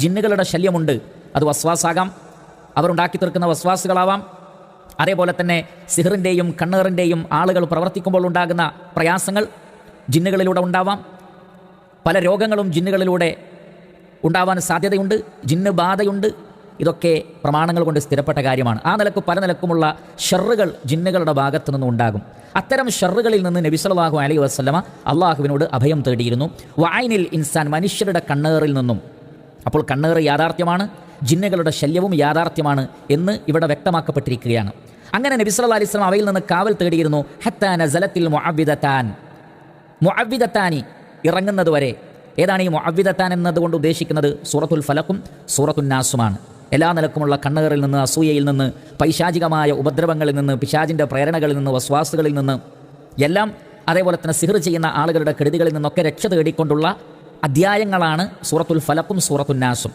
ജിന്നുകളുടെ ശല്യമുണ്ട്. അത് വസ്വാസാകാം, അവരുണ്ടാക്കി തീർക്കുന്ന വസ്വാസുകളാവാം. അതേപോലെ തന്നെ സിഹറിൻ്റെയും കണ്ണേറിൻ്റെയും ആളുകൾ പ്രവർത്തിക്കുമ്പോൾ ഉണ്ടാകുന്ന പ്രയാസങ്ങൾ ജിന്നുകളിലൂടെ ഉണ്ടാവാം. പല രോഗങ്ങളും ജിന്നുകളിലൂടെ ഉണ്ടാവാൻ സാധ്യതയുണ്ട്. ജിന്ന് ബാധയുണ്ട്. ഇതൊക്കെ പ്രമാണങ്ങൾ കൊണ്ട് സ്ഥിരപ്പെട്ട കാര്യമാണ്. ആ നിലക്ക് പല നിലക്കുമുള്ള ഷർറുകൾ ജിന്നുകളുടെ ഭാഗത്തു നിന്നും ഉണ്ടാകും. അത്തരം ഷർറുകളിൽ നിന്ന് നബി സല്ലല്ലാഹു അലൈഹി വസല്ലമ അള്ളാഹുവിനോട് അഭയം തേടിയിരുന്നു. വഅൈനിൽ ഇൻസാൻ, മനുഷ്യരുടെ കണ്ണേറിൽ നിന്നും. അപ്പോൾ കണ്ണേറ് യാഥാർത്ഥ്യമാണ്, ജിന്നുകളുടെ ശല്യവും യാഥാർത്ഥ്യമാണ് എന്ന് ഇവിടെ വ്യക്തമാക്കപ്പെട്ടിരിക്കുകയാണ്. അങ്ങനെ നബി സല്ലല്ലാഹു അലൈഹി വസല്ലം അവയിൽ നിന്ന് കാവൽ തേടിയിരുന്നു. ഹത്താ നസലത്തിൽ മുഅവ്വിദതാൻ, മുഅവ്വിദതാനി ഇറങ്ങുന്നത് വരെ. ഏതാണ് ഈ മുഅവ്വിദതാൻ എന്നതുകൊണ്ട് ഉദ്ദേശിക്കുന്നത്? സൂറത്തുൽ ഫലഖും സൂറത്തുൻ നാസുമാണ്. എല്ലാ നിലക്കുമുള്ള കണ്ണേറിൽ നിന്ന്, അസൂയയിൽ നിന്ന്, പൈശാചികമായ ഉപദ്രവങ്ങളിൽ നിന്ന്, പിശാചിൻ്റെ പ്രേരണകളിൽ നിന്ന്, വസ്വാസുകളിൽ നിന്ന് എല്ലാം, അതേപോലെ തന്നെ സിഹർ ചെയ്യുന്ന ആളുകളുടെ കെടുതികളിൽ നിന്നൊക്കെ രക്ഷ തേടിക്കൊണ്ടുള്ള അധ്യായങ്ങളാണ് സൂറത്തുൽ ഫലഖും സൂറത്തുൻ നാസും.